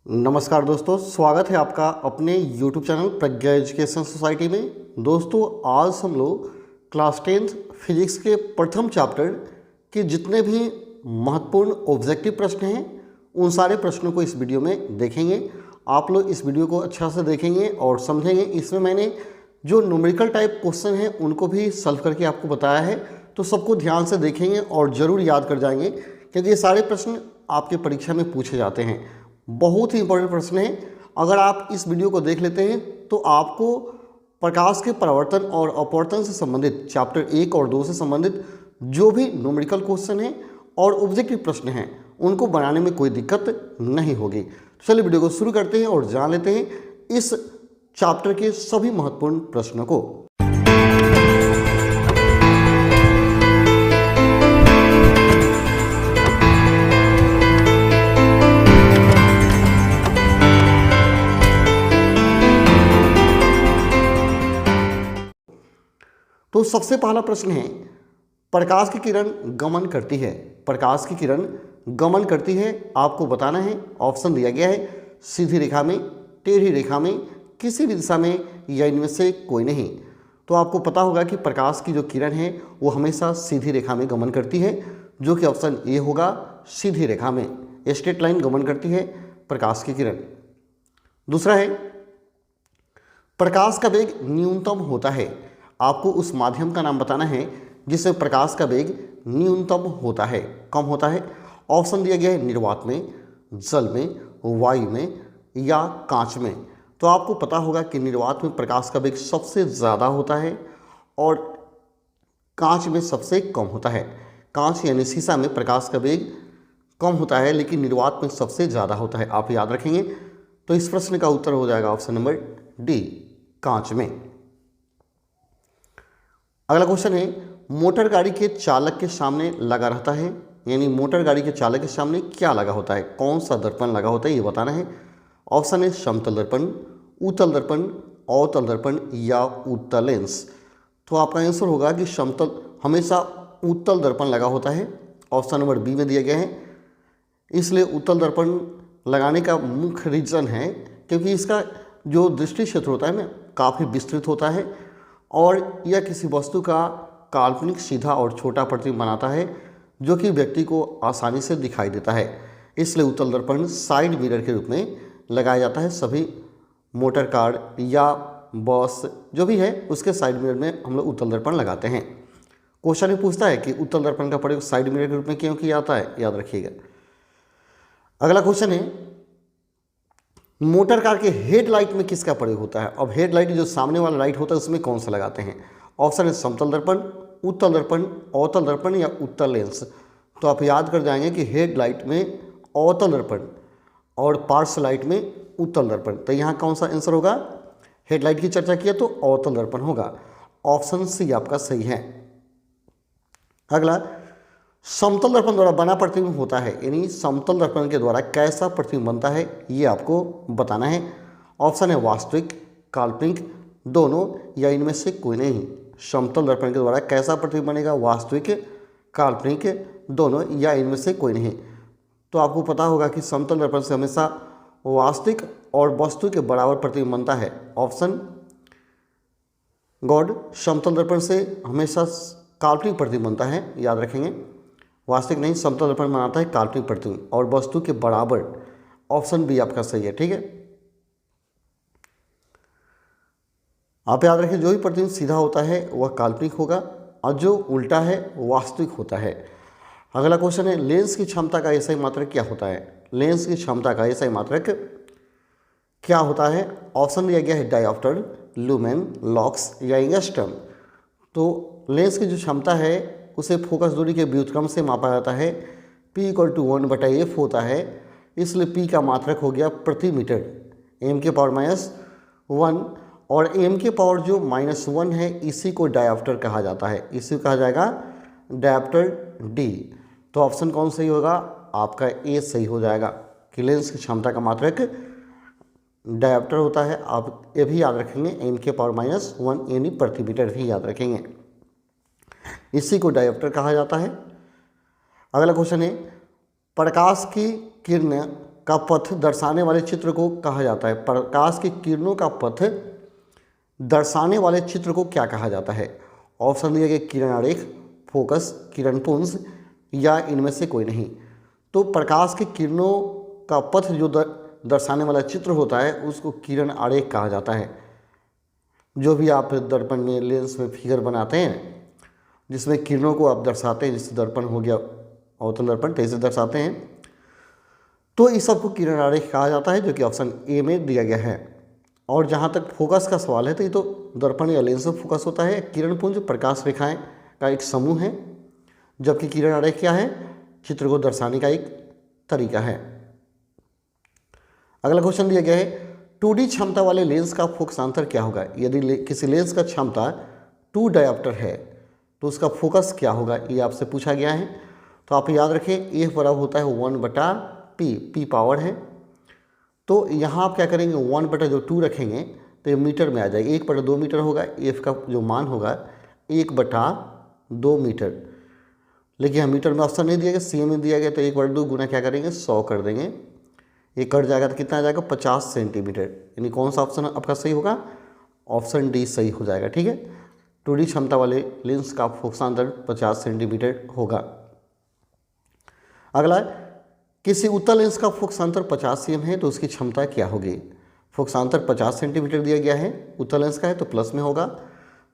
नमस्कार दोस्तों, स्वागत है आपका अपने YouTube चैनल प्रज्ञा एजुकेशन सोसाइटी में। दोस्तों, आज हम लोग क्लास 10 फिजिक्स के प्रथम चैप्टर के जितने भी महत्वपूर्ण ऑब्जेक्टिव प्रश्न हैं उन सारे प्रश्नों को इस वीडियो में देखेंगे। आप लोग इस वीडियो को अच्छा से देखेंगे और समझेंगे। इसमें मैंने जो न्यूमेरिकल टाइप क्वेश्चन हैं उनको भी सॉल्व करके आपको बताया है, तो सबको ध्यान से देखेंगे और ज़रूर याद कर जाएंगे, क्योंकि ये सारे प्रश्न आपके परीक्षा में पूछे जाते हैं। बहुत ही इंपॉर्टेंट प्रश्न है। अगर आप इस वीडियो को देख लेते हैं तो आपको प्रकाश के परावर्तन और अपवर्तन से संबंधित चैप्टर 1 और 2 से संबंधित जो भी न्यूमेरिकल क्वेश्चन हैं और ऑब्जेक्टिव प्रश्न हैं उनको बनाने में कोई दिक्कत नहीं होगी। तो चलिए वीडियो को शुरू करते हैं और जान लेते हैं इस चैप्टर के सभी महत्वपूर्ण प्रश्नों को। तो सबसे पहला प्रश्न है, प्रकाश की किरण गमन करती है। प्रकाश की किरण गमन करती है, आपको बताना है। ऑप्शन दिया गया है सीधी रेखा में, टेढ़ी रेखा में, किसी भी दिशा में या इनमें से कोई नहीं। तो आपको पता होगा कि प्रकाश की जो किरण है वो हमेशा सीधी रेखा में गमन करती है, जो कि ऑप्शन ए होगा। सीधी रेखा में स्ट्रेट लाइन गमन करती है प्रकाश की किरण। दूसरा है, प्रकाश का वेग न्यूनतम होता है। आपको उस माध्यम का नाम बताना है जिसमें प्रकाश का वेग न्यूनतम होता है, कम होता है। ऑप्शन दिया गया है निर्वात में, जल में, वायु में या कांच में। तो आपको पता होगा कि निर्वात में प्रकाश का वेग सबसे ज़्यादा होता है और कांच में सबसे कम होता है। कांच यानी शीशा में प्रकाश का वेग कम होता है, लेकिन निर्वात में सबसे ज़्यादा होता है। आप याद रखेंगे। तो इस प्रश्न का उत्तर हो जाएगा ऑप्शन नंबर डी, कांच में। अगला क्वेश्चन है, मोटर गाड़ी के चालक के सामने लगा रहता है, यानी मोटर गाड़ी के चालक के सामने क्या लगा होता है, कौन सा दर्पण लगा होता है, ये बताना है। ऑप्शन है समतल दर्पण, उत्तल दर्पण, अवतल दर्पण या उत्तल लेंस। तो आपका आंसर होगा कि समतल, हमेशा उत्तल दर्पण लगा होता है। ऑप्शन नंबर बी में दिया गया है। इसलिए उत्तल दर्पण लगाने का मुख्य रीज़न है क्योंकि इसका जो दृष्टि क्षेत्र होता है ना काफ़ी विस्तृत होता है और यह किसी वस्तु का काल्पनिक सीधा और छोटा प्रतिबिंब बनाता है, जो कि व्यक्ति को आसानी से दिखाई देता है। इसलिए उत्तल दर्पण साइड मिरर के रूप में लगाया जाता है। सभी मोटर कार या बस जो भी है उसके साइड मिरर में हम लोग उत्तल दर्पण लगाते हैं। क्वेश्चन में पूछता है कि उत्तल दर्पण का प्रयोग साइड मिरर के रूप में क्यों किया जाता है, याद रखिएगा। अगला क्वेश्चन है, मोटर कार के हेडलाइट में किसका प्रयोग होता है। अब हेडलाइट जो सामने वाला लाइट होता है उसमें कौन सा लगाते हैं। ऑप्शन है समतल दर्पण, उत्तल दर्पण, अवतल दर्पण या उत्तल लेंस। तो आप याद कर जाएंगे कि हेडलाइट में अवतल दर्पण और पार्श्व लाइट में उत्तल दर्पण। तो यहाँ कौन सा आंसर होगा, हेडलाइट की चर्चा किया तो अवतल दर्पण होगा। ऑप्शन सी आपका सही है। अगला, समतल दर्पण द्वारा बना प्रतिबिंब होता है, यानी समतल दर्पण के द्वारा कैसा प्रतिबिंब बनता है ये आपको बताना है। ऑप्शन है वास्तविक, काल्पनिक, दोनों या इनमें से कोई नहीं। समतल दर्पण के द्वारा कैसा प्रतिबिंब बनेगा, वास्तविक, काल्पनिक, दोनों या इनमें से कोई नहीं। तो आपको पता होगा कि समतल दर्पण से हमेशा वास्तविक और वस्तु के बराबर प्रतिबिंब बनता है। ऑप्शन गॉड, समतल दर्पण से हमेशा काल्पनिक प्रतिबिंब बनता है, याद रखेंगे। वास्तविक नहीं, समतल दर्पण बनाता है काल्पनिक प्रतिबिंब और वस्तु के बराबर। ऑप्शन बी आपका सही है, ठीक है। आप याद रखें, जो भी प्रतिबिंब सीधा होता है वह काल्पनिक होगा और जो उल्टा है वास्तविक होता है। अगला क्वेश्चन है, लेंस की क्षमता का एसआई मात्रक क्या होता है। लेंस की क्षमता का एसआई मात्रक क्या होता है। ऑप्शन दिया गया है डायोप्टर, लुमेन, लॉक्स या एंगस्ट्रम। तो लेंस की जो क्षमता है उसे फोकस दूरी के व्युत्क्रम से मापा जाता है। P = 1/f होता है, इसलिए P का मात्रक हो गया प्रति मीटर, m⁻⁻1 और m के पावर जो -1 है इसी को डायोप्टर कहा जाता है। इसी को कहा जाएगा डायोप्टर D। तो ऑप्शन कौन सही होगा, आपका ए सही हो जाएगा कि लेंस की क्षमता का मात्रक डायोप्टर होता है। आप ये भी याद रखेंगे, m⁻1 यानी प्रति मीटर भी याद रखेंगे, इसी को डायोप्टर कहा जाता है। अगला क्वेश्चन है, प्रकाश की किरण का पथ दर्शाने वाले चित्र को कहा जाता है? प्रकाश की किरणों का पथ दर्शाने वाले चित्र को क्या कहा जाता है? ऑप्शन दिया गया किरण आरेख, फोकस, किरण पुंज या इनमें से कोई नहीं। तो प्रकाश की किरणों का पथ जो दर्शाने वाला चित्र होता है उसको किरण आरेख कहा जाता है। जो भी आप दर्पण में, लेंस में फिगर बनाते हैं जिसमें किरणों को आप दर्शाते हैं, जैसे दर्पण हो गया अवतल दर्पण, तो इसे दर्शाते हैं, तो इस सबको किरण आरेख कहा जाता है, जो कि ऑप्शन ए में दिया गया है। और जहाँ तक फोकस का सवाल है तो ये तो दर्पण या लेंस में फोकस होता है। किरण पुंज प्रकाश रेखाएं का एक समूह है, जबकि किरण आरेख क्या है? चित्र को दर्शाने का एक तरीका है। अगला क्वेश्चन दिया गया है 2D क्षमता वाले लेंस का फोकसांतर क्या होगा? यदि किसी लेंस का क्षमता 2 डायोप्टर है तो उसका फोकस क्या होगा, ये आपसे पूछा गया है। तो आप याद रखें ए बराबर होता है 1/p, p पावर है। तो यहाँ आप क्या करेंगे, 1/2 रखेंगे तो ये मीटर में आ जाएगा, 1/2 मीटर होगा। एफ का जो मान होगा 1/2 मीटर, लेकिन यहाँ मीटर में ऑप्शन नहीं दिया गया, सी में दिया गया, तो 1/2 गुना क्या करेंगे 100 कर देंगे, ये कट जाएगा तो कितना आ जाएगा 50 सेंटीमीटर। यानी कौन सा ऑप्शन आपका सही होगा? ऑप्शन डी सही हो जाएगा। ठीक है, 2D क्षमता वाले लेंस का फोकसांतर 50 सेंटीमीटर होगा। अगला, किसी उत्तल लेंस का फोकसांतर 50 cm है तो उसकी क्षमता क्या होगी? फोकसांतर 50 सेंटीमीटर दिया गया है, उत्तल लेंस का है तो प्लस में होगा,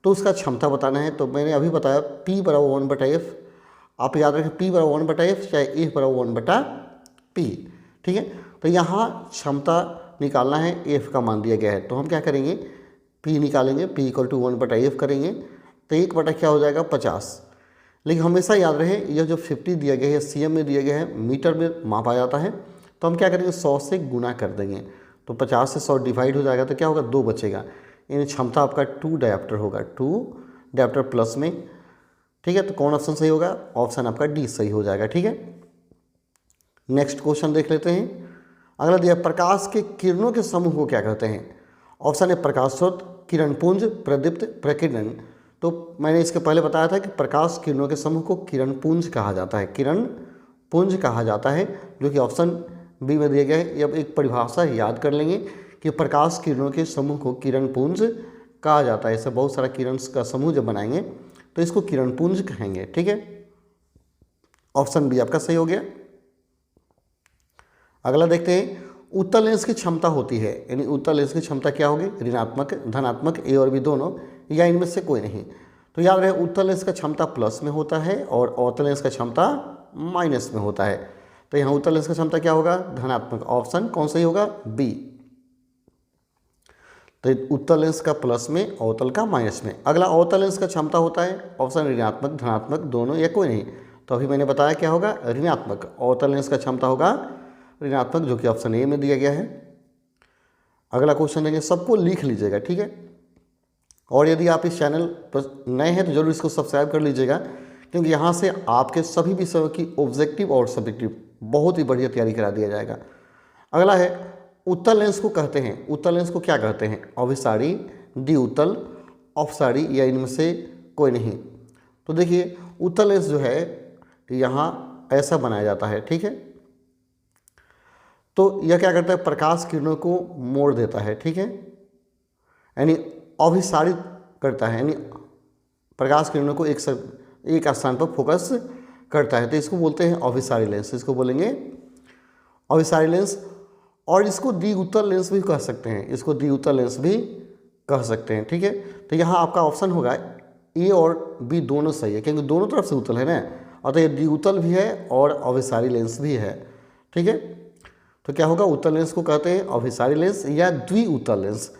तो उसका क्षमता बताना है। तो मैंने अभी बताया P बराबर 1/f, आप याद रखें P बराबर 1/f चाहे A बराबर 1/p। ठीक है, तो यहाँ क्षमता निकालना है, F का मान दिया गया है, तो हम क्या करेंगे P निकालेंगे, P = 1/f करेंगे, तो 1 क्या हो जाएगा 50। लेकिन हमेशा याद रहे यह जो 50 दिया गया है cm में दिया गया है, मीटर में मापा जाता है, तो हम क्या करेंगे 100 से गुना कर देंगे, तो 50 से 100 डिवाइड हो जाएगा, तो क्या होगा 2 बचेगा। यानी क्षमता आपका 2 डायोप्टर होगा, 2 डायोप्टर प्लस में। ठीक है, तो कौन ऑप्शन सही होगा? ऑप्शन आपका डी सही हो जाएगा। ठीक है, नेक्स्ट क्वेश्चन देख लेते हैं। अगला दिया प्रकाश के किरणों के समूह को क्या कहते हैं? ऑप्शन है प्रकाश स्रोत, किरण पुंज, प्रदीप्त, प्रकीर्णन। तो मैंने इसके पहले बताया था कि प्रकाश किरणों के समूह को किरण पुंज कहा जाता है, किरण पुंज कहा जाता है, जो कि ऑप्शन बी में दिया गया है। अब एक परिभाषा याद कर लेंगे कि प्रकाश किरणों के समूह को किरण पुंज कहा जाता है। ऐसे बहुत सारा किरण का समूह जब बनाएंगे तो इसको किरण पुंज कहेंगे। ठीक है, ऑप्शन बी आपका सही हो गया। अगला देखते हैं, उत्तल लेंस की क्षमता होती है, यानी उत्तल लेंस की क्षमता क्या होगी? ऋणात्मक, धनात्मक, ए और बी दोनों, या इनमें से कोई नहीं। तो याद रहे उत्तल लेंस का क्षमता प्लस में होता है और अवतल लेंस का क्षमता माइनस में होता है। तो यहाँ उत्तल लेंस का क्षमता क्या होगा? धनात्मक। ऑप्शन कौन सही होगा? बी। तो उत्तल लेंस का प्लस में, अवतल का माइनस में। अगला, अवतल लेंस का क्षमता होता है ऑप्शन ऋणात्मक, धनात्मक, दोनों या कोई नहीं। तो अभी मैंने बताया क्या होगा? ऋणात्मक। अवतल लेंस का क्षमता होगा ऋणात्मक, जो कि ऑप्शन ए में दिया गया है। अगला क्वेश्चन देंगे, सबको लिख लीजिएगा। ठीक है, और यदि आप इस चैनल पर नए हैं तो जरूर इसको सब्सक्राइब कर लीजिएगा, क्योंकि यहाँ से आपके सभी विषयों की ऑब्जेक्टिव और सब्जेक्टिव बहुत ही बढ़िया तैयारी करा दिया जाएगा। अगला है, उत्तल लेंस को कहते हैं, उत्तल लेंस को क्या कहते हैं? अभिसारी, द्विउत्तल, अपसारी, या इनमें से कोई नहीं। तो देखिए उत्तल लेंस जो है यहाँ ऐसा बनाया जाता है। ठीक है, तो यह क्या करता है? प्रकाश किरणों को मोड़ देता है। ठीक है, यानी अभिसारित करता है, यानी प्रकाश किरणों को एक स्थान पर फोकस करता है, तो इसको बोलते हैं अभिसारी लेंस। इसको बोलेंगे अभिसारी लेंस। और इसको द्विउत्तल लेंस भी कह सकते हैं, इसको द्विउत्तल लेंस भी कह सकते हैं। ठीक है, तो यहाँ आपका ऑप्शन होगा ए और बी दोनों सही है, क्योंकि दोनों तरफ से उत्तल है ना, और तो ये द्विउत्तल भी है और अभिसारी लेंस भी है। ठीक है, तो क्या होगा? उत्तल लेंस को कहते हैं अभिसारी लेंस या द्विउत्तल लेंस।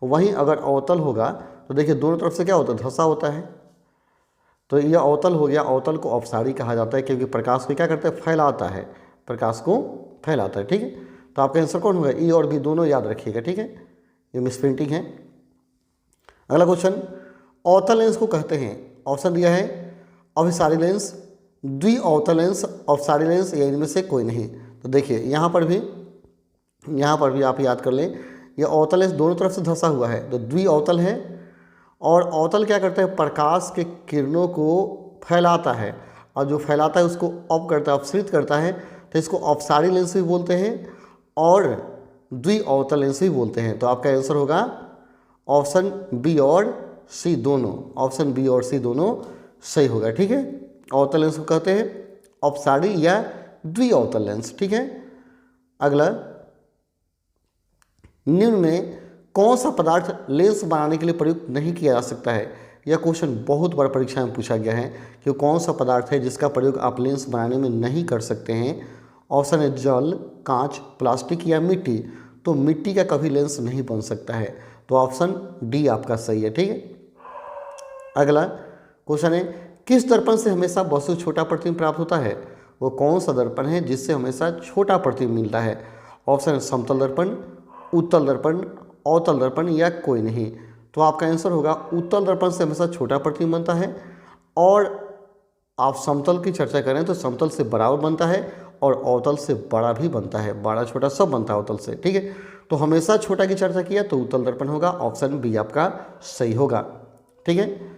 वहीं अगर अवतल होगा तो देखिए दोनों तरफ से क्या होता है? धंसा होता है, तो यह अवतल हो गया। अवतल को अपसारी कहा जाता है, क्योंकि प्रकाश को क्या करता है? फैलाता है, प्रकाश को फैलाता है। ठीक है, तो आपका आंसर कौन होगा? ई और बी दोनों याद रखिएगा। ठीक है, ये मिसप्रिंटिंग है। अगला क्वेश्चन, अवतल लेंस को कहते हैं, ऑप्शन दिया है अभिसारी लेंस, द्विअवतल लेंस, अपसारी लेंस, या इनमें से कोई नहीं। तो देखिए यहाँ पर भी आप याद कर लें, यह अवतल लेंस दोनों तरफ से धंसा हुआ है, तो द्विअवतल है। और अवतल क्या करता है? प्रकाश के किरणों को फैलाता है, और जो फैलाता है उसको अप करता है, अपसृत करता है, तो इसको अपसारी लेंस भी बोलते हैं और द्विअवतल लेंस भी बोलते हैं। तो आपका आंसर होगा ऑप्शन बी और सी दोनों, ऑप्शन बी और सी दोनों सही होगा। ठीक है, अवतल लेंस को कहते हैं अपसारी या द्विअवतल लेंस। ठीक है, अगला, निम्न में कौन सा पदार्थ लेंस बनाने के लिए प्रयुक्त नहीं किया जा सकता है। यह क्वेश्चन बहुत बार परीक्षा में पूछा गया है कि कौन सा पदार्थ है जिसका प्रयोग आप लेंस बनाने में नहीं कर सकते हैं। ऑप्शन है जल, कांच, प्लास्टिक या मिट्टी। तो मिट्टी का कभी लेंस नहीं बन सकता है, तो ऑप्शन डी आपका सही है। ठीक है, अगला क्वेश्चन है किस दर्पण से हमेशा वस्तु छोटा प्रतिबिंब प्राप्त होता है। वो कौन सा दर्पण है जिससे हमेशा छोटा प्रतिबिंब मिलता है। ऑप्शन है समतल दर्पण, उत्तल दर्पण, अवतल दर्पण या कोई नहीं। तो आपका आंसर होगा उत्तल दर्पण से हमेशा छोटा प्रतिबिंब बनता है, और आप समतल की चर्चा करें तो समतल से बराबर बनता है और अवतल से बड़ा भी बनता है, बड़ा छोटा सब बनता है अवतल से। ठीक है, तो हमेशा छोटा की चर्चा किया तो उत्तल दर्पण होगा, ऑप्शन बी आपका सही होगा। ठीक है,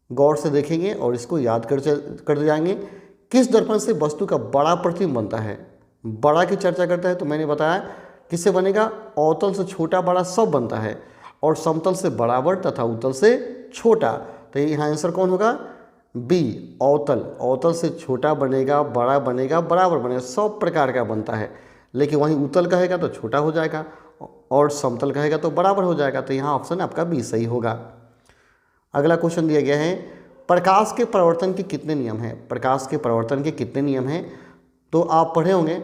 गौर से देखेंगे और इसको याद कर जाएंगे। किस दर्पण से वस्तु का बड़ा प्रतिबिंब बनता है। बड़ा की चर्चा करता है तो मैंने बताया किससे बनेगा, अवतल से छोटा बड़ा सब बनता है, और समतल से बराबर तथा उत्तल से छोटा। तो यहाँ आंसर कौन होगा, बी अवतल। अवतल से छोटा बनेगा, बड़ा बनेगा, बराबर बनेगा, सब प्रकार का बनता है। लेकिन वहीं उत्तल कहेगा तो छोटा हो जाएगा और समतल कहेगा तो बराबर हो जाएगा। तो यहाँ ऑप्शन आपका बी सही होगा। अगला क्वेश्चन दिया गया है प्रकाश के परावर्तन के कितने नियम हैं। प्रकाश के परावर्तन के कितने नियम हैं, तो आप पढ़े होंगे।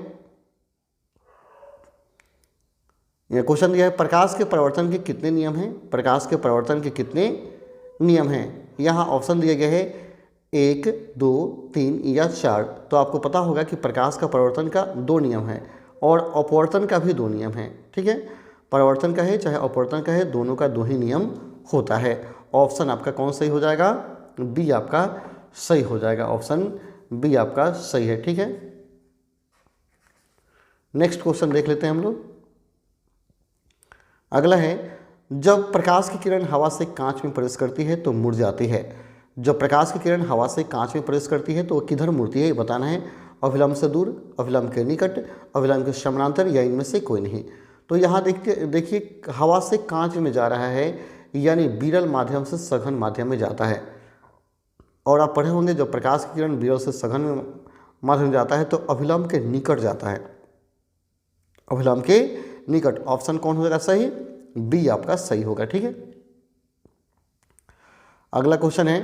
यह क्वेश्चन दिया है प्रकाश के परावर्तन के कितने नियम हैं। प्रकाश के परावर्तन के कितने नियम हैं। यहाँ ऑप्शन दिया गया है 1, 2, 3 या 4। तो आपको पता होगा कि प्रकाश का परावर्तन का 2 नियम है और अपवर्तन का भी 2 नियम है। ठीक है, परावर्तन का है चाहे अपवर्तन का है, दोनों का 2 ही नियम होता है। ऑप्शन आपका कौन सही हो जाएगा, बी आपका सही हो जाएगा, ऑप्शन बी आपका सही है। ठीक है, नेक्स्ट क्वेश्चन देख लेते हैं हम लोग। अगला है जब प्रकाश की किरण हवा से कांच में प्रवेश करती है तो मुड़ जाती है। जब प्रकाश की किरण हवा से कांच में प्रवेश करती है तो वो किधर मुड़ती है, ये बताना है। अभिलंब से दूर, अभिलंब के निकट, अभिलंब के समानांतर या इनमें से कोई नहीं। तो यहाँ देखिए हवा से कांच में जा रहा है, यानी विरल माध्यम से सघन माध्यम में जाता है। और आप पढ़े होंगे जब प्रकाश की किरण विरल से सघन में माध्यम में जाता है तो अभिलंब के निकट जाता है, अभिलंब के निकट। ऑप्शन कौन होगा सही, बी आपका सही होगा। ठीक है, अगला क्वेश्चन है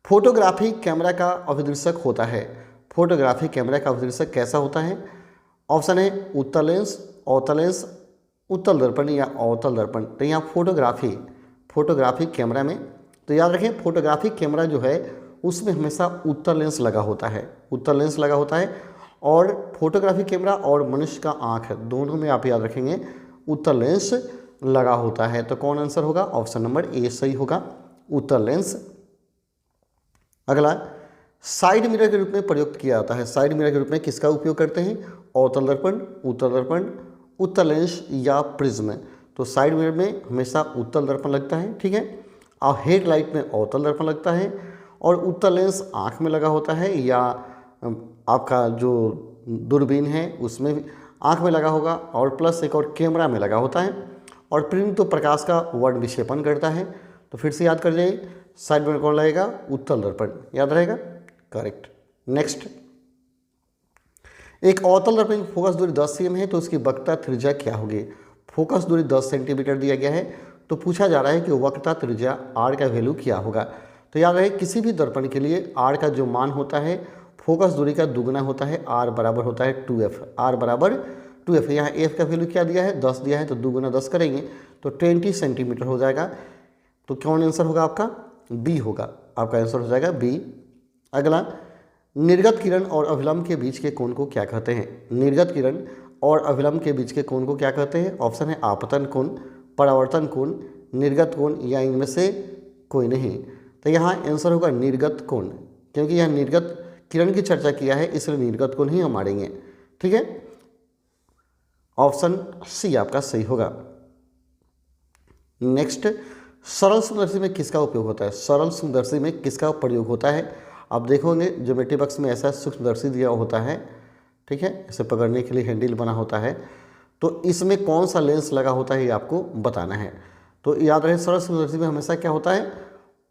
फोटोग्राफी कैमरा का अभिदृश्यक होता है। फोटोग्राफी कैमरा का अभिदृश्यक कैसा होता है। ऑप्शन है उत्तल लेंस, अवतल लेंस, उत्तल दर्पण या अवतल दर्पण। तो यहाँ फोटोग्राफी कैमरा में, तो याद रखें फोटोग्राफी कैमरा जो है उसमें हमेशा उत्तल लेंस लगा होता है, उत्तल लेंस लगा होता है। और फोटोग्राफी कैमरा और मनुष्य का आँख दोनों में आप याद रखेंगे उत्तल लेंस लगा होता है। तो कौन आंसर होगा, ऑप्शन नंबर ए सही होगा, उत्तल लेंस। अगला साइड मिरर के रूप में प्रयुक्त किया जाता है। साइड मिरर के रूप में किसका उपयोग करते हैं, अवतल दर्पण, उत्तल दर्पण, उत्तल लेंस या प्रिज्म। तो साइड मिरर में हमेशा उत्तल दर्पण लगता है। ठीक है, और हेडलाइट में अवतल दर्पण लगता है, और उत्तल लेंस आँख में लगा होता है, या आपका जो दूरबीन है उसमें भी आँख में लगा होगा, और प्लस एक और कैमरा में लगा होता है। और प्रिज्म तो प्रकाश का वर्ण विक्षेपण करता है। तो फिर से याद कर जाइए, साइड में कौन लगेगा, उत्तल दर्पण, याद रहेगा, करेक्ट। नेक्स्ट, एक अवतल दर्पण की फोकस दूरी 10 cm है तो उसकी वक्रता त्रिज्या क्या होगी। फोकस दूरी 10 सेंटीमीटर दिया गया है, तो पूछा जा रहा है कि वक्रता त्रिज्या r का वैल्यू क्या होगा। तो याद रहे किसी भी दर्पण के लिए r का जो मान होता है फोकस दूरी का दुगना होता है, r बराबर होता है 2f, r बराबर 2f। यहाँ f का वैल्यू क्या दिया है, 10 दिया है, तो दुगुना 10 करेंगे तो 20 सेंटीमीटर हो जाएगा। तो कौन आंसर होगा आपका, बी होगा, आपका आंसर हो जाएगा बी। अगला, निर्गत किरण और अभिलंब के बीच के कोण को क्या कहते हैं। निर्गत किरण और अभिलंब के बीच के कोण को क्या कहते हैं। ऑप्शन है आपतन कोण, परावर्तन कोण, निर्गत कोण या इनमें से कोई नहीं। तो यहाँ आंसर होगा निर्गत कोण, क्योंकि यह निर्गत किरण की चर्चा किया है इसलिए निर्गत कोण ही हम मारेंगे। ठीक है, ऑप्शन सी आपका सही होगा। नेक्स्ट, सरल सूक्ष्मदर्शी में किसका उपयोग होता है। सरल सूक्ष्मदर्शी में किसका प्रयोग होता है। आप देखोगे ज्योमेट्री बॉक्स में ऐसा सूक्ष्मदर्शी दिया होता है, ठीक है, इसे पकड़ने के लिए हैंडल बना होता है। तो इसमें कौन सा लेंस लगा होता है ये आपको बताना है। तो याद रहे सरल संरचना में हमेशा क्या होता है,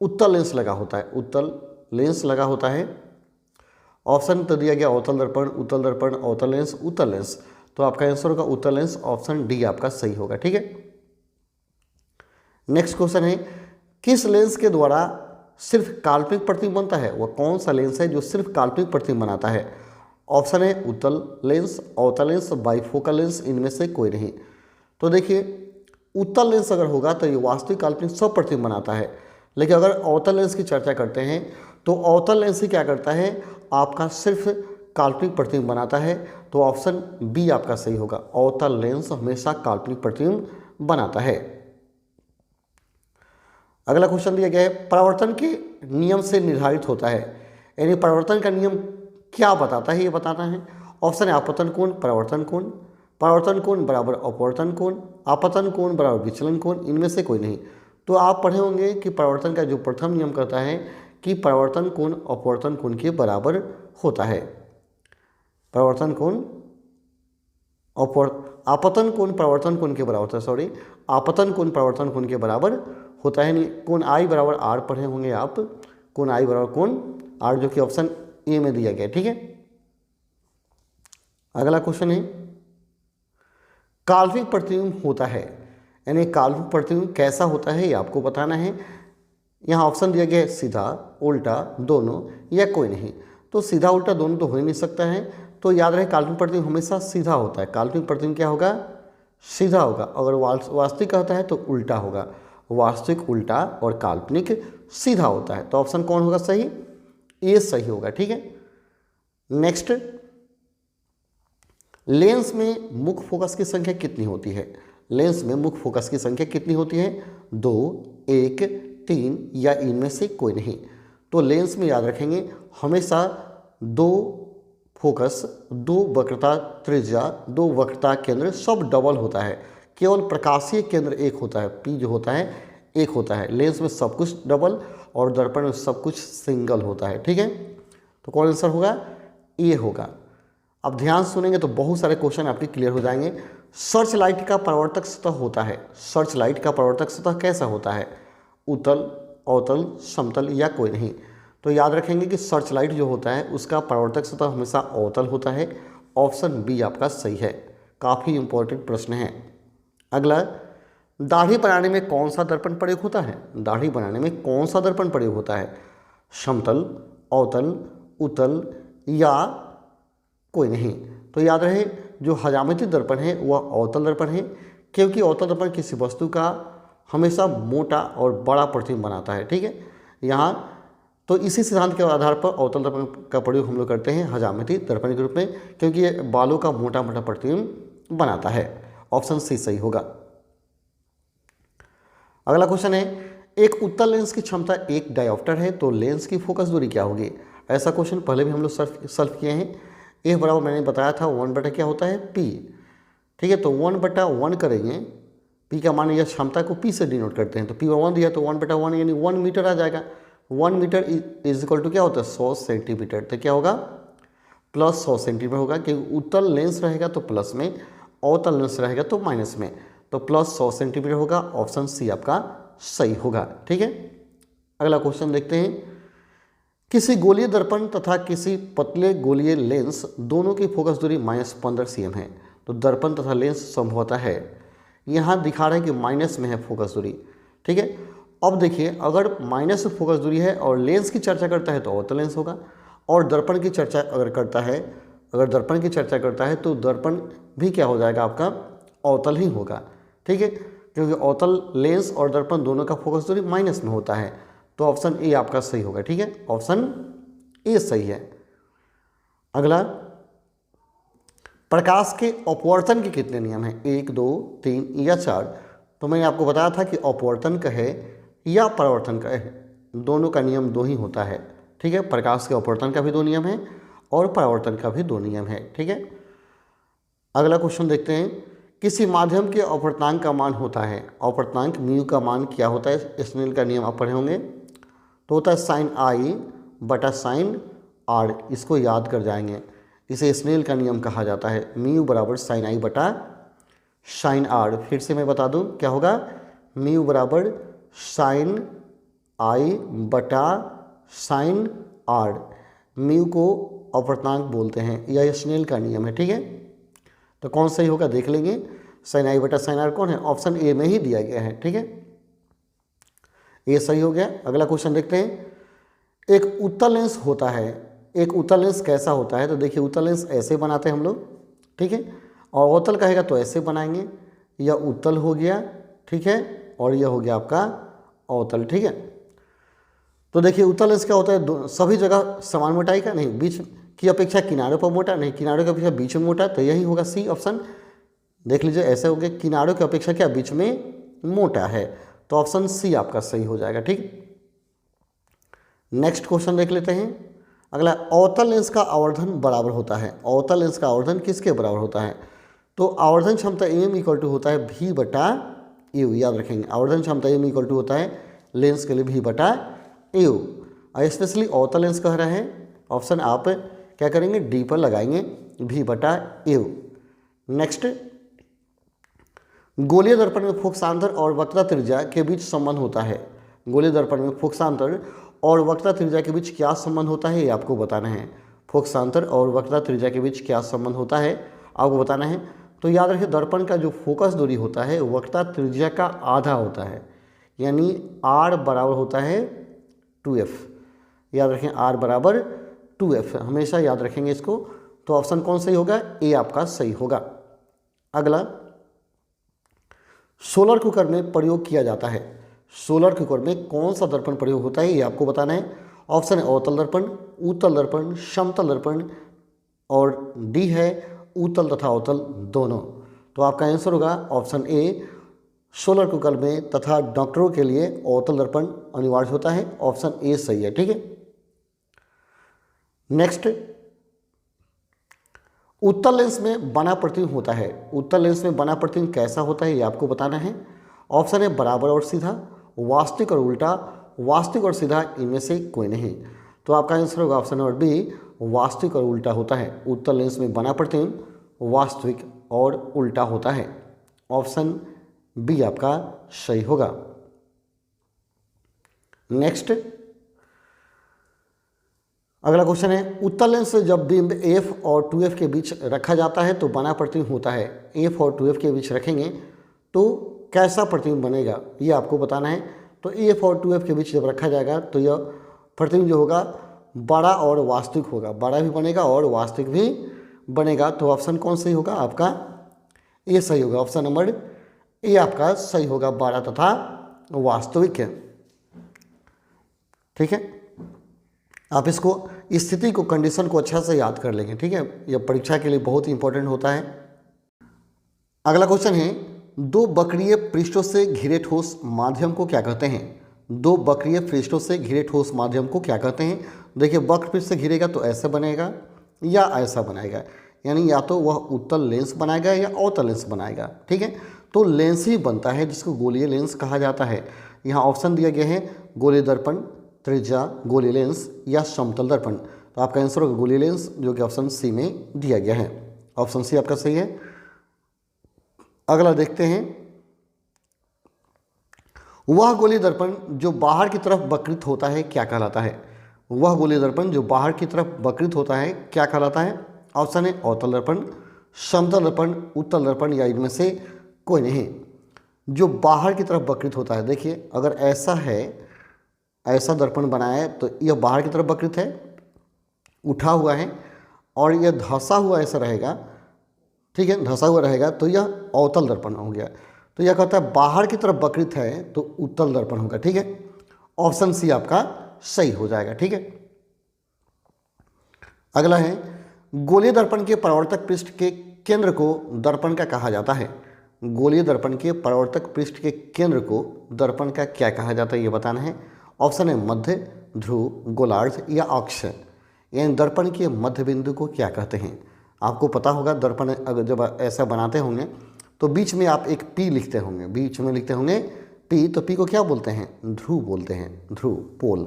उत्तल लेंस लगा होता है, उत्तल लेंस लगा होता है। ऑप्शन तो दिया गया अवतल दर्पण, उत्तल दर्पण, अवतल लेंस, उत्तल लेंस। तो आपका आंसर होगा उत्तल लेंस, ऑप्शन डी आपका सही होगा। ठीक है, नेक्स्ट क्वेश्चन है किस लेंस के द्वारा सिर्फ काल्पनिक प्रतिबिंब बनता है, वह कौन सा लेंस है जो सिर्फ काल्पनिक प्रतिबिंब बनाता है। ऑप्शन है उत्तल लेंस, अवतल लेंस, बाइफोकल लेंस, इनमें से कोई नहीं। तो देखिए उत्तल लेंस अगर होगा तो ये वास्तविक काल्पनिक सब प्रतिबिंब बनाता है, लेकिन अगर अवतल लेंस की चर्चा करते हैं तो अवतल लेंस ही क्या करता है, आपका सिर्फ काल्पनिक प्रतिबिंब बनाता है। तो ऑप्शन बी आपका सही होगा, अवतल लेंस हमेशा काल्पनिक प्रतिबिंब बनाता है। अगला क्वेश्चन दिया गया है परावर्तन के नियम से निर्धारित होता है, यानी परावर्तन का नियम क्या बताता है ये बताना है। ऑप्शन है आपतन कोण, परावर्तन कोण, परावर्तन कोण बराबर अपवर्तन कोण, आपतन कोण बराबर विचलन कोण, इनमें से कोई नहीं। तो आप पढ़े होंगे कि परावर्तन का जो प्रथम नियम करता है कि परावर्तन कोण अपवर्तन कोण के बराबर होता है। परावर्तन कोण आपतन कोण परावर्तन कोण के बराबर होता है, सॉरी आपतन कोण परावर्तन कोण के बराबर होता है। नहीं, कोण आई बराबर आर पढ़े होंगे आप, कोण आई बराबर कोण आर, जो कि ऑप्शन ए में दिया गया। ठीक है, अगला क्वेश्चन है काल्पनिक प्रतिबिंब होता है, यानी काल्पनिक प्रतिबिंब कैसा होता है ये आपको बताना है। यहाँ ऑप्शन दिया गया है सीधा, उल्टा, दोनों या कोई नहीं। तो सीधा उल्टा दोनों तो हो ही नहीं सकता है, तो याद रहे काल्पनिक प्रतिबिंब हमेशा सीधा होता है। काल्पनिक प्रतिबिंब क्या होगा, सीधा होगा। अगर वास्तविक कहता है तो उल्टा होगा, वास्तविक उल्टा और काल्पनिक सीधा होता है। तो ऑप्शन कौन होगा सही, ये सही होगा। ठीक है, नेक्स्ट लेंस में मुख्य फोकस की संख्या कितनी होती है। लेंस में मुख्य फोकस की संख्या कितनी होती है, 2, 1, 3 या इनमें से कोई नहीं। तो लेंस में याद रखेंगे हमेशा 2 फोकस, 2 वक्रता त्रिज्या, 2 वक्रता केंद्र सब डबल होता है। केवल प्रकाशीय केंद्र एक होता है, पी जो होता है एक होता है। लेंस में सब कुछ डबल और दर्पण में सब कुछ सिंगल होता है। ठीक है, तो कौन आंसर होगा, ये होगा। अब ध्यान सुनेंगे तो बहुत सारे क्वेश्चन आपके क्लियर हो जाएंगे। सर्च लाइट का परावर्तक सतह होता है, सर्च लाइट का परावर्तक सतह कैसा होता है, उत्तल, अवतल, समतल या कोई नहीं। तो याद रखेंगे कि सर्च लाइट जो होता है उसका परावर्तक सतह हमेशा अवतल होता है। ऑप्शन बी आपका सही है, काफ़ी इंपॉर्टेंट प्रश्न है। अगला, दाढ़ी बनाने में कौन सा दर्पण प्रयोग होता है, दाढ़ी बनाने में कौन सा दर्पण प्रयोग होता है, समतल, अवतल, उत्तल या कोई नहीं। तो याद रहे जो हजामती दर्पण है वह अवतल दर्पण है, क्योंकि अवतल दर्पण किसी वस्तु का हमेशा मोटा और बड़ा प्रतिबिंब बनाता है। ठीक है, यहाँ तो इसी सिद्धांत के आधार पर अवतल दर्पण का प्रयोग हम लोग करते हैं हजामती दर्पण के रूप में, क्योंकि ये बालों का मोटा मोटा प्रतिबिंब बनाता है। ऑप्शन सी सही होगा। अगला क्वेश्चन है एक उत्तल लेंस की क्षमता 1 डायोप्टर है, तो लेंस की फोकस दूरी क्या होगी। ऐसा क्वेश्चन पहले भी हम लोग सॉल्व किए हैं। ए बराबर मैंने बताया था 1 बटा क्या होता है, पी। ठीक है, तो 1 बटा 1 करेंगे, पी का मान या क्षमता को पी से डिनोट करते हैं। तो पी 1 दिया तो 1 बटा 1 यानी 1 मीटर आ जाएगा। 1 मीटर इज इक्वल टू क्या होता है, 100 सेंटीमीटर। तो क्या होगा, प्लस 100 सेंटीमीटर होगा, क्योंकि उत्तल लेंस रहेगा तो प्लस में, अवतल लेंस रहेगा तो माइनस में। तो प्लस 100 सेंटीमीटर होगा, ऑप्शन सी आपका सही होगा। ठीक है, अगला क्वेश्चन देखते हैं। किसी गोलीय दर्पण तथा किसी पतले गोलीय लेंस दोनों की फोकस दूरी -15 cm है। तो दर्पण तथा लेंस संभवतः है, यहाँ दिखा रहा है कि माइनस में है फोकस दूरी। ठीक है, अब देखिए अगर माइनस में फोकस दूरी है और लेंस की चर्चा करता है तो अवतल लेंस होगा, और दर्पण की चर्चा अगर करता है, अगर दर्पण की चर्चा करता है तो दर्पण भी क्या हो जाएगा आपका, अवतल ही होगा। ठीक है, क्योंकि अवतल लेंस और दर्पण दोनों का फोकस दूरी माइनस में होता है। तो ऑप्शन ए आपका सही होगा। ठीक है, ऑप्शन ए सही है। अगला, प्रकाश के अपवर्तन के कितने नियम हैं, 1, 2, 3 या 4। तो मैंने आपको बताया था कि अपवर्तन का है या परावर्तन का है, दोनों का नियम 2 ही होता है। ठीक है, प्रकाश के अपवर्तन का भी 2 नियम है और परावर्तन का भी 2 नियम है। ठीक है, अगला क्वेश्चन देखते हैं। किसी माध्यम के अपवर्तनांक का मान होता है, अपवर्तनांक म्यू का मान क्या होता है, स्नेल का नियम आप पढ़े होंगे, तो होता है साइन आई बटा साइन आर। इसको याद कर जाएंगे, इसे स्नेल का नियम कहा जाता है। म्यू बराबर साइन आई बटा साइन आर। फिर से मैं बता दूं क्या होगा, म्यू बराबर साइन आई बटा साइन आर। म्यू को अपर्णांक बोलते हैं, यह स्नेल का नियम है, ठीक है। तो कौन सही होगा देख लेंगे, साइन आई बटा साइन आर कौन है, ऑप्शन ए में ही दिया गया है, ठीक है, ये सही हो गया। अगला क्वेश्चन देखते हैं, एक उत्तल लेंस होता है, एक उत्तल लेंस कैसा होता है, तो देखिए उत्तल लेंस ऐसे बनाते हैं हम लोग, ठीक है, और अवतल कहेगा तो ऐसे बनाएंगे, यह उत्तल हो गया, ठीक है, और यह हो गया आपका अवतल, ठीक है। तो देखिए उत्तल लेंस क्या होता है, सभी जगह समान मोटाई का नहीं, बीच की अपेक्षा किनारों पर मोटा, नहीं किनारों की अपेक्षा बीच में मोटा, तो यही होगा सी ऑप्शन। देख लीजिए ऐसे हो गया, किनारों की अपेक्षा क्या बीच में मोटा है, तो ऑप्शन सी आपका सही हो जाएगा, ठीक। नेक्स्ट क्वेश्चन देख लेते हैं। अगला, अवतल लेंस का आवर्धन बराबर होता है, अवतल लेंस का आवर्धन किसके बराबर होता है, तो आवर्धन क्षमता एम इक्वल टू होता है भी बटा यू, याद रखेंगे आवर्धन क्षमता एम इक्वल टू होता है लेंस के लिए भी बटा यू। स्पेशली अवतल लेंस कह रहे हैं, ऑप्शन आप क्या करेंगे डी पर लगाएंगे, भी बटा यू। नेक्स्ट, गोलीय दर्पण में फोकसांतर और वक्रता त्रिज्या के बीच संबंध होता है, गोलीय दर्पण में फोकसांतर और वक्रता त्रिज्या के बीच क्या संबंध होता है ये आपको बताना है, फोकसांतर और वक्रता त्रिज्या के बीच क्या संबंध होता है आपको बताना है। तो याद रखिए दर्पण का जो फोकस दूरी होता है वक्रता त्रिज्या का आधा होता है, यानी r बराबर होता है 2f, याद रखें r बराबर 2f, हमेशा याद रखेंगे इसको। तो ऑप्शन कौन सही होगा, ए आपका सही होगा। अगला, सोलर कुकर में प्रयोग किया जाता है, सोलर कुकर में कौन सा दर्पण प्रयोग होता है ये आपको बताना है। ऑप्शन है अवतल दर्पण, उत्तल दर्पण, समतल दर्पण, और डी है उत्तल तथा अवतल दोनों। तो आपका आंसर होगा ऑप्शन ए, सोलर कुकर में तथा डॉक्टरों के लिए अवतल दर्पण अनिवार्य होता है, ऑप्शन ए सही है, ठीक है। नेक्स्ट, उत्तल लेंस में बना प्रतिबिंब होता है, उत्तल लेंस में बना प्रतिबिंब कैसा होता है ये आपको बताना है। ऑप्शन है बराबर और सीधा, वास्तविक और उल्टा, वास्तविक और सीधा, इनमें से कोई नहीं। तो आपका आंसर होगा ऑप्शन नंबर बी, वास्तविक और उल्टा होता है, उत्तल लेंस में बना प्रतिबिंब वास्तविक और उल्टा होता है, ऑप्शन बी आपका सही होगा। नेक्स्ट, अगला क्वेश्चन है, उत्तल लेंस से जब बिंब एफ और 2f के बीच रखा जाता है तो बना प्रतिबिंब होता है, एफ और 2f के बीच रखेंगे तो कैसा प्रतिबिंब बनेगा ये आपको बताना है। तो एफ और 2f के बीच जब रखा जाएगा तो यह प्रतिबिंब जो होगा बड़ा और वास्तविक होगा, बड़ा भी बनेगा और वास्तविक भी बनेगा। तो ऑप्शन कौन सही होगा आपका, ए सही होगा, ऑप्शन नंबर ए आपका सही होगा, बड़ा तथा वास्तविक है, ठीक है। आप इसको स्थिति को, कंडीशन को अच्छा से याद कर लेंगे, ठीक है, यह परीक्षा के लिए बहुत इंपॉर्टेंट होता है। अगला क्वेश्चन है, दो वक्रीय पृष्ठों से घिरे ठोस माध्यम को क्या कहते हैं, दो वक्रीय पृष्ठों से घिरे ठोस माध्यम को क्या कहते हैं। देखिए वक्र पृष्ठ से घिरेगा तो ऐसा बनेगा या ऐसा बनाएगा, यानी या तो वह उत्तल लेंस बनाएगा या अवतल लेंस बनाएगा, ठीक है। तो लेंस ही बनता है जिसको गोलीय लेंस कहा जाता है। यहाँ ऑप्शन दिया गया है गोलीय दर्पण, त्रिज्या, गोलीय लेंस या समतल दर्पण। तो आपका आंसर होगा गोलीय लेंस, जो कि ऑप्शन सी में दिया गया है, ऑप्शन सी आपका सही है। अगला देखते हैं, वह गोलीय दर्पण जो बाहर की तरफ वक्रित होता है क्या कहलाता है, वह गोलीय दर्पण जो बाहर की तरफ वक्रित होता है क्या कहलाता है। ऑप्शन है अवतल दर्पण, समतल दर्पण, उत्तल दर्पण, या इनमें से कोई नहीं। जो बाहर की तरफ वक्रित होता है, देखिए अगर ऐसा है, ऐसा दर्पण बनाया है तो यह बाहर की तरफ वक्रित है, उठा हुआ है, और यह धंसा हुआ ऐसा रहेगा, ठीक है, धंसा हुआ रहेगा तो यह अवतल दर्पण हो गया। तो यह कहता है बाहर की तरफ वक्रित है तो उत्तल दर्पण होगा, ठीक है, ऑप्शन सी आपका सही हो जाएगा, ठीक है। अगला है, गोलीय दर्पण के परावर्तक पृष्ठ के केंद्र को दर्पण का कहा जाता है, गोलीय दर्पण के परावर्तक पृष्ठ के केंद्र को दर्पण का क्या कहा जाता है ये बताना है। ऑप्शन है मध्य, ध्रुव, गोलार्ध या अक्ष, यानी दर्पण के मध्य बिंदु को क्या कहते हैं। आपको पता होगा दर्पण अगर जब ऐसा बनाते होंगे तो बीच में आप एक पी लिखते होंगे, बीच में लिखते होंगे पी, तो पी को क्या बोलते हैं, ध्रुव बोलते हैं, ध्रुव, पोल,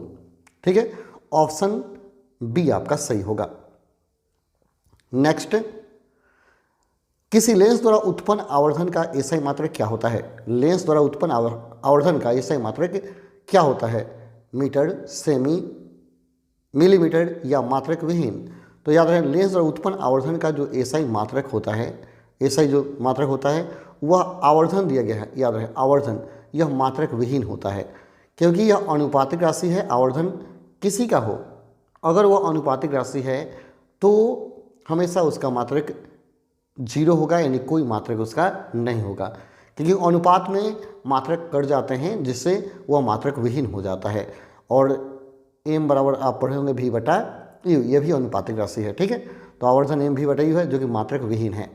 ठीक है, ऑप्शन बी आपका सही होगा। नेक्स्ट, किसी लेंस द्वारा उत्पन्न आवर्धन का एसआई मात्रक क्या होता है? लेंस द्वारा उत्पन्न आवर्धन का एसआई मात्रक क्या होता है? मीटर, सेमी, मिलीमीटर या मात्रक विहीन? तो याद रखें, लेंस द्वारा उत्पन्न आवर्धन का जो एसआई मात्रक होता है, एसआई जो मात्रक होता है वह आवर्धन दिया गया है, याद रखें आवर्धन, यह मात्रक विहीन होता है क्योंकि यह अनुपातिक राशि है। आवर्धन किसी का हो, अगर वह अनुपातिक राशि है तो हमेशा उसका मात्रक 0 होगा, यानी कोई मात्रक उसका नहीं होगा, क्योंकि अनुपात में मात्रक कट जाते हैं जिससे वह मात्रक विहीन हो जाता है। और m बराबर आप पढ़े होंगे v बटा u, यह भी अनुपातिक राशि है, ठीक है। तो आवर्धन m v बटा u है जो कि मात्रक विहीन है।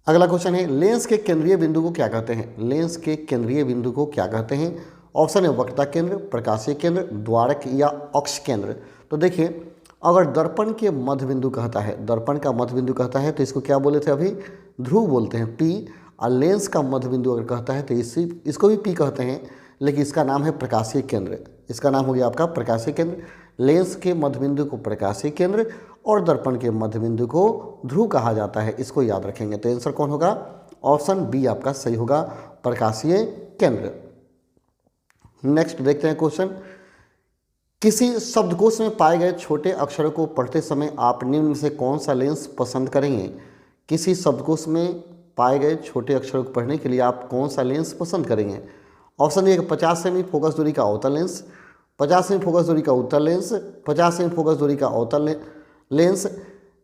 अगला क्वेश्चन है, लेंस के केंद्रीय बिंदु को क्या कहते हैं? लेंस के केंद्रीय बिंदु को क्या कहते हैं? ऑप्शन है वक्रता केंद्र, प्रकाशीय केंद्र, द्वारक या अक्ष केंद्र। तो देखिए, अगर दर्पण के मध्य बिंदु कहता है, दर्पण का मध्य बिंदु कहता है तो इसको क्या बोले थे अभी? ध्रुव बोलते हैं, P। और लेंस का मध्य बिंदु अगर कहता है तो इसको भी P कहते हैं, लेकिन इसका नाम है प्रकाशीय केंद्र। इसका नाम हो गया आपका प्रकाशीय केंद्र। लेंस के मध्य बिंदु को प्रकाशीय केंद्र और दर्पण के मध्य बिंदु को ध्रुव कहा जाता है, इसको याद रखेंगे। तो आंसर कौन होगा? ऑप्शन बी आपका सही होगा, प्रकाशीय केंद्र। नेक्स्ट देखते हैं क्वेश्चन, किसी शब्दकोश में पाए गए छोटे अक्षरों को पढ़ते समय आप निम्न में से कौन सा लेंस पसंद करेंगे? किसी शब्दकोश में पाए गए छोटे अक्षरों को पढ़ने के लिए आप कौन सा लेंस पसंद करेंगे? ऑप्शन ए 50 सेमी फोकस दूरी का अवतल लेंस, 50 सेमी फोकस दूरी का उत्तल लेंस, 50 सेमी फोकस दूरी का अवतल लेंस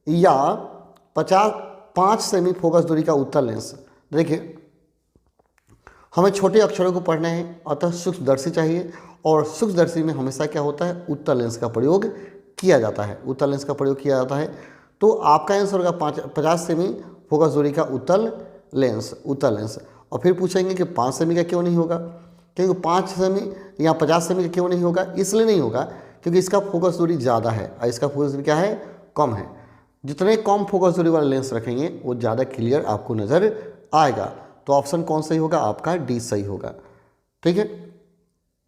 या 5 सेमी फोकस दूरी का उत्तल लेंस। देखिए, हमें छोटे अक्षरों को पढ़ना है, अतः सूक्ष्मदर्शी चाहिए, और सूक्ष्मदर्शी में हमेशा क्या होता है? उत्तल लेंस का प्रयोग किया जाता है, उत्तल लेंस का प्रयोग किया जाता है। तो आपका आंसर होगा 50 सेमी फोकस दूरी का उत्तल लेंस, उत्तल लेंस। और फिर पूछेंगे कि 5 सेमी का क्यों नहीं होगा? क्योंकि 5 सेमी या 50 सेमी का क्यों नहीं होगा? इसलिए नहीं होगा क्योंकि इसका फोकस दूरी ज़्यादा है और इसका फोकस दूरी क्या है? कम है। जितने कम फोकस दूरी वाले लेंस रखेंगे वो ज़्यादा क्लियर आपको नज़र आएगा। तो ऑप्शन कौन सही होगा? आपका डी सही होगा, ठीक है।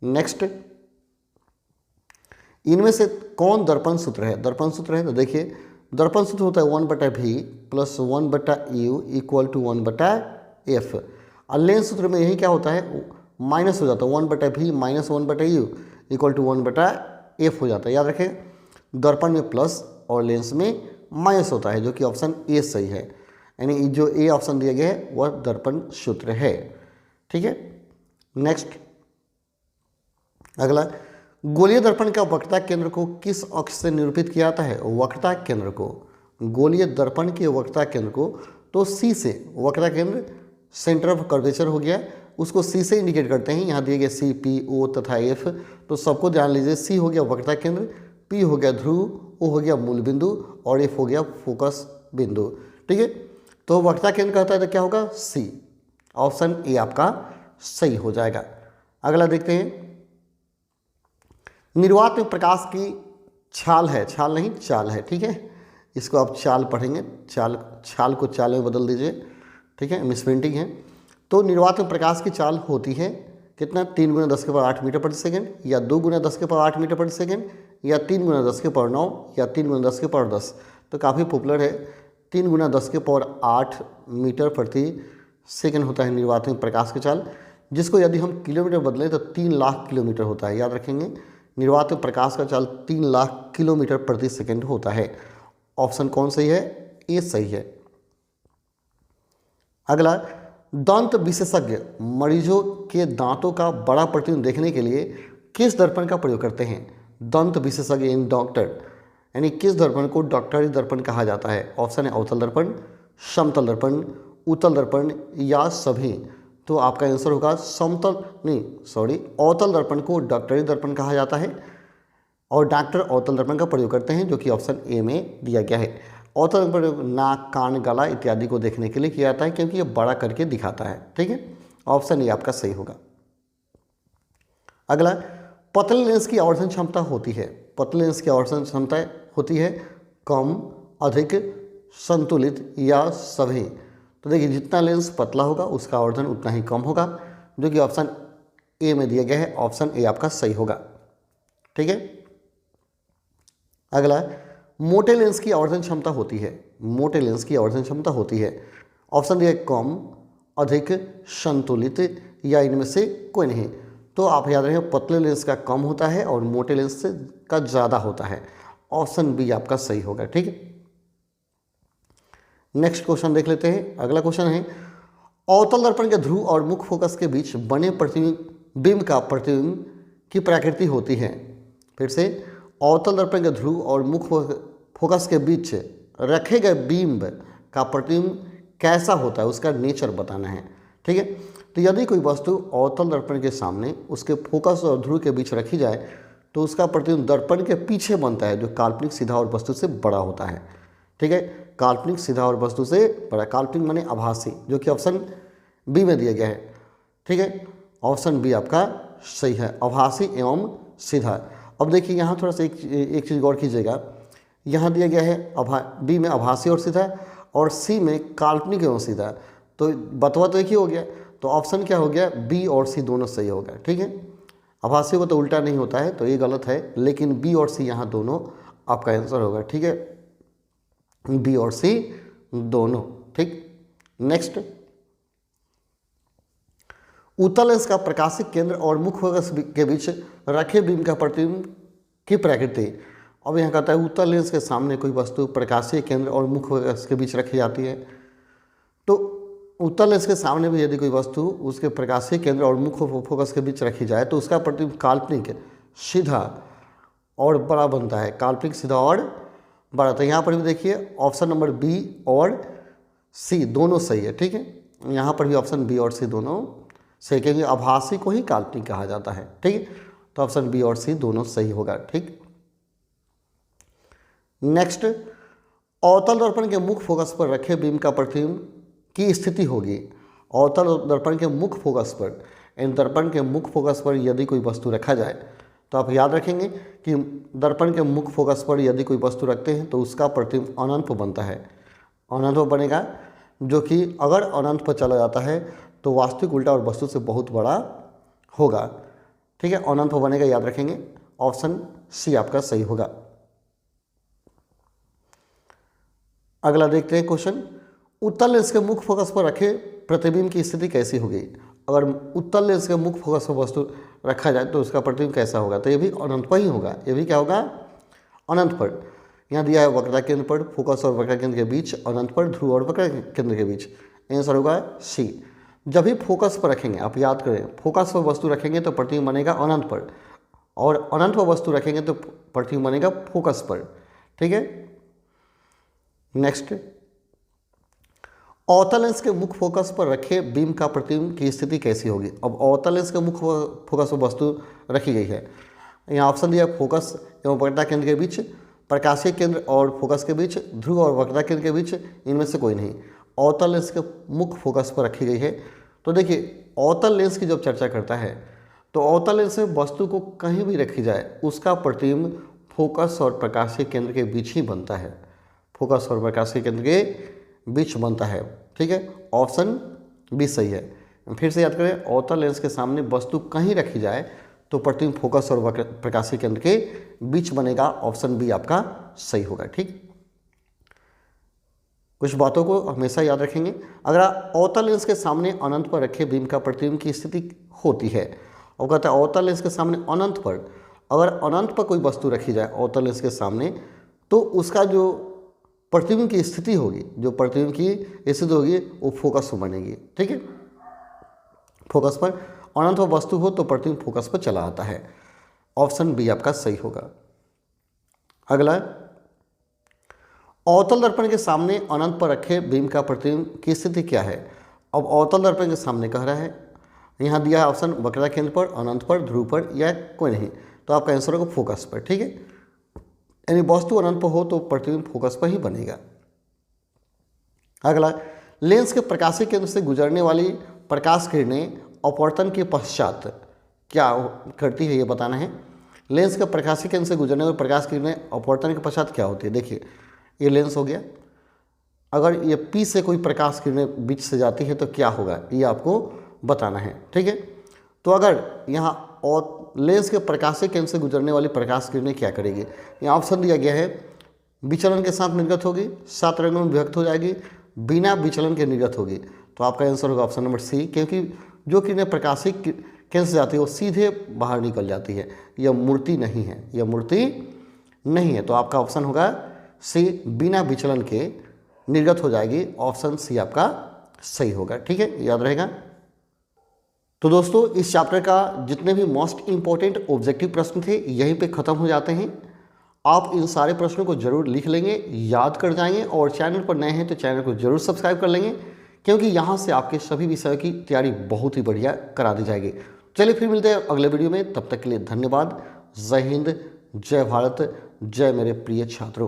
नेक्स्ट, इनमें से कौन दर्पण सूत्र है? दर्पण सूत्र है तो देखिए, दर्पण सूत्र होता है 1/v plus 1/u equal to 1/f। और लेंस सूत्र में यही क्या होता है? माइनस हो जाता है, 1/v minus 1/u equal to 1/f हो जाता है। याद रखें, दर्पण में प्लस और लेंस में माइनस होता है, जो कि ऑप्शन ए सही है। यानी जो ए ऑप्शन दिया गया है वह दर्पण सूत्र है, ठीक है। नेक्स्ट, अगला, गोलीय दर्पण का वक्रता केंद्र को किस अक्ष से निरूपित किया जाता है? वक्रता केंद्र को, गोलीय दर्पण के वक्रता केंद्र को तो सी से, वक्रता केंद्र सेंटर ऑफ कर्वेचर हो गया, उसको सी से इंडिकेट करते हैं। यहाँ दिए गए सी, पी, ओ तथा एफ, तो सबको ध्यान लीजिए। सी हो गया वक्रता केंद्र, पी हो गया ध्रुव, ओ हो गया मूल बिंदु और एफ हो गया फोकस बिंदु, ठीक है। तो वक्रता केंद्र कहता है तो क्या होगा? सी। ऑप्शन ए आपका सही हो जाएगा। अगला देखते हैं, निर्वात में प्रकाश की छाल है, छाल नहीं चाल है, ठीक है। इसको आप चाल पढ़ेंगे, छाल को चाल में बदल दीजिए, ठीक है, मिसप्रिंटिंग है। तो निर्वात में प्रकाश की चाल होती है कितना? 3 × 10⁸ मीटर प्रति सेकेंड, या 2 × 10⁸ मीटर प्रति सेकेंड, या 3 × 10⁹ या 3 × 10⁻10। तो काफ़ी पॉपुलर है, 3 × 10⁸ मीटर प्रति सेकेंड होता है निर्वात में प्रकाश की चाल, जिसको यदि हम किलोमीटर बदलें तो 3 लाख किलोमीटर होता है। याद रखेंगे, निर्वात में प्रकाश का चाल 3 लाख किलोमीटर प्रति सेकेंड होता है। ऑप्शन कौन सही है? ए सही है। अगला, दंत विशेषज्ञ मरीजों के दांतों का बड़ा प्रतिबिंब देखने के लिए किस दर्पण का प्रयोग करते हैं? दंत विशेषज्ञ इन डॉक्टर, यानी किस दर्पण को डॉक्टरी दर्पण कहा जाता है? ऑप्शन है अवतल दर्पण, समतल दर्पण, उत्तल दर्पण या सभी। तो आपका आंसर होगा अवतल दर्पण को डॉक्टरी दर्पण कहा जाता है और डॉक्टर अवतल दर्पण का प्रयोग करते हैं, जो कि ऑप्शन ए में दिया गया है। अवतल दर्पण नाक, कान, गला इत्यादि को देखने के लिए किया जाता है क्योंकि ये बड़ा करके दिखाता है, ठीक है। ऑप्शन ए आपका सही होगा। अगला, पतले लेंस की आवर्धन क्षमता होती है, पतले लेंस की आवर्धन क्षमता होती है कम, अधिक, संतुलित या सभी। तो देखिए, जितना लेंस पतला होगा उसका आवर्धन उतना ही कम होगा, जो कि ऑप्शन ए में दिया गया है। ऑप्शन ए आपका सही होगा, ठीक है। अगला, मोटे लेंस की आवर्धन क्षमता होती है, मोटे लेंस की आवर्धन क्षमता होती है। ऑप्शन दिया कम, अधिक, संतुलित या इनमें से कोई नहीं। तो आप याद रखें पतले लेंस का कम होता है और मोटे लेंस का ज़्यादा होता है। ऑप्शन बी आपका सही होगा। ठीक है, नेक्स्ट क्वेश्चन देख लेते हैं। अगला क्वेश्चन है अवतल दर्पण के ध्रुव और मुख्य फोकस के बीच बने प्रतिबिंब का प्रतिबिंब की प्रकृति होती है। फिर से, अवतल दर्पण के ध्रुव और मुख्य फोकस के बीच रखे गए बिंब का प्रतिबिंब कैसा होता है, उसका नेचर बताना है। ठीक है, तो यदि कोई वस्तु अवतल दर्पण के सामने उसके फोकस और ध्रुव के बीच रखी जाए तो उसका प्रतिबिंब दर्पण के पीछे बनता है, जो काल्पनिक सीधा और वस्तु से बड़ा होता है। ठीक है, काल्पनिक सीधा और वस्तु से बड़ा, काल्पनिक माने आभासी, जो कि ऑप्शन बी में दिया गया है। ठीक है, ऑप्शन बी आपका सही है, आभासी एवं सीधा। अब देखिए यहाँ थोड़ा सा एक चीज़ गौर कीजिएगा, यहाँ दिया गया है बी में आभासी और सीधा और सी में काल्पनिक एवं सीधा, तो बतवा तो एक ही हो गया। तो ऑप्शन क्या हो गया, बी और सी दोनों सही हो गया। ठीक है, आभासी को तो उल्टा नहीं होता है, तो ये गलत है, लेकिन बी और सी यहाँ दोनों आपका आंसर होगा। ठीक है, बी और सी दोनों। ठीक, नेक्स्ट, उत्तल लेंस का प्रकाशिक केंद्र और मुख्य फोकस के बीच रखे बीम का प्रतिबिंब की प्रकृति। अब यहाँ कहता है उत्तल लेंस के सामने कोई वस्तु प्रकाशीय केंद्र और मुख्य फोकस के बीच रखी जाती है, तो उत्तल लेंस के सामने भी यदि कोई वस्तु उसके प्रकाशीय केंद्र और मुख्य फोकस के बीच रखी जाए तो उसका प्रतिबिंब काल्पनिक सीधा और बड़ा बनता है, काल्पनिक सीधा और बड़ा। तो यहाँ पर भी देखिए ऑप्शन नंबर बी और सी दोनों सही है। ठीक है, यहाँ पर भी ऑप्शन बी और सी दोनों सही, क्योंकि आभासी को ही काल्पनिक कहा जाता है। ठीक है, तो ऑप्शन बी और सी दोनों सही होगा। ठीक, नेक्स्ट, अवतल दर्पण के मुख्य फोकस पर रखे बीम का प्रतिबिंब की स्थिति होगी। अवतल दर्पण के मुख्य फोकस पर, इन दर्पण के मुख्य फोकस पर यदि कोई वस्तु रखा जाए तो आप याद रखेंगे कि दर्पण के मुख्य फोकस पर यदि कोई वस्तु रखते हैं तो उसका प्रतिबिंब अनंत बनता है, अनंत बनेगा, जो कि अगर अनंत पर चला जाता है तो वास्तविक उल्टा और वस्तु से बहुत बड़ा होगा। ठीक है, अनंत बनेगा, याद रखेंगे। ऑप्शन सी आपका सही होगा। अगला देखते हैं क्वेश्चन, उत्तल लेंस के मुख्य फोकस पर रखे प्रतिबिंब की स्थिति कैसी होगी। अगर उत्तल लेंस के मुख्य फोकस पर वस्तु रखा जाए तो उसका प्रतिबिंब कैसा होगा, तो ये भी अनंत पर ही होगा। ये भी क्या होगा, अनंत पर। यहाँ दिया है वक्रता केंद्र पर, फोकस और वक्रता केंद्र के बीच, अनंत पर, ध्रुव और वक्रता केंद्र के बीच। आंसर होगा सी। जब भी फोकस पर रखेंगे, आप याद करें, फोकस पर वस्तु रखेंगे तो प्रतिबिंब बनेगा अनंत पर, और अनंत पर वस्तु रखेंगे तो प्रतिबिंब बनेगा फोकस पर। ठीक है, नेक्स्ट, अवतल लेंस के मुख्य फोकस पर रखे बीम का प्रतिबिंब की स्थिति कैसी होगी। अब अवतल लेंस के मुख्य फोकस पर वस्तु रखी गई है, यहाँ ऑप्शन दिया फोकस एवं वक्रता केंद्र के बीच, प्रकाशीय केंद्र और फोकस के बीच, ध्रुव और वक्रता केंद्र के बीच, इनमें से कोई नहीं। अवतल लेंस के मुख्य फोकस पर रखी गई है। तो देखिए, अवतल लेंस की जब चर्चा करता है तो अवतल लेंस में वस्तु को कहीं भी रखी जाए उसका प्रतिबिंब फोकस और प्रकाशीय केंद्र के बीच ही बनता है, फोकस और प्रकाशीय केंद्र के बीच बनता है। ठीक है, ऑप्शन बी सही है। फिर से याद करें, अवतल लेंस के सामने वस्तु कहीं रखी जाए तो प्रतिबिंब फोकस और प्रकाशीय केंद्र के बीच बनेगा। ऑप्शन बी आपका सही होगा। ठीक, कुछ बातों को हमेशा याद रखेंगे। अगर अवतल लेंस के सामने अनंत पर रखे बीम का प्रतिबिंब की स्थिति होती है, और कहता है अवतल लेंस के सामने अनंत पर, अगर अनंत पर कोई वस्तु रखी जाए अवतल लेंस के सामने तो उसका जो प्रतिबिंब की स्थिति होगी, जो प्रतिबिंब की स्थिति होगी वो फोकस पर बनेगी। ठीक है, फोकस पर, अनंत पर वस्तु हो तो प्रतिबिंब फोकस पर चला आता है। ऑप्शन बी आपका सही होगा। अगला, अवतल दर्पण के सामने अनंत पर रखे बीम का प्रतिबिंब की स्थिति क्या है। अब अवतल दर्पण के सामने कह रहा है, यहाँ दिया है ऑप्शन वक्रता केंद्र पर, अनंत पर, ध्रुव पर या कोई नहीं, तो आपका आंसर होगा फोकस पर। ठीक है, यानी वस्तु अनंत पर हो तो प्रतिबिंब फोकस पर ही बनेगा। अगला, लेंस के प्रकाशीय केंद्र से गुजरने वाली प्रकाश किरणें अपवर्तन के पश्चात क्या करती है, ये बताना है। लेंस के प्रकाशीय केंद्र से गुजरने वाली प्रकाश किरणें अपवर्तन के पश्चात क्या होती है। देखिए, ये लेंस हो गया, अगर ये पी से कोई प्रकाश किरणें बीच से जाती है तो क्या होगा, ये आपको बताना है। ठीक है, तो अगर यहाँ और लेंस के प्रकाशीय केंद्र से गुजरने वाली प्रकाश किरणें क्या करेगी, यहाँ ऑप्शन दिया गया है विचलन के साथ निर्गत होगी, 7 रंगों में विभक्त हो जाएगी, बिना विचलन के निर्गत होगी। तो आपका आंसर होगा ऑप्शन नंबर सी, क्योंकि जो किरणें प्रकाशित केंद्र से जाती है वो सीधे बाहर निकल जाती है। यह मूर्ति नहीं है, यह मूर्ति नहीं है। तो आपका ऑप्शन होगा सी, बिना विचलन के निर्गत हो जाएगी। ऑप्शन सी आपका सही होगा। ठीक है, याद रहेगा। तो दोस्तों इस चैप्टर का जितने भी मोस्ट इंपॉर्टेंट ऑब्जेक्टिव प्रश्न थे यहीं पे ख़त्म हो जाते हैं। आप इन सारे प्रश्नों को जरूर लिख लेंगे, याद कर जाएंगे, और चैनल पर नए हैं तो चैनल को जरूर सब्सक्राइब कर लेंगे, क्योंकि यहाँ से आपके सभी विषयों की तैयारी बहुत ही बढ़िया करा दी जाएगी। चलिए फिर मिलते हैं अगले वीडियो में, तब तक के लिए धन्यवाद। जय हिंद, जय भारत, जय मेरे प्रिय छात्रों।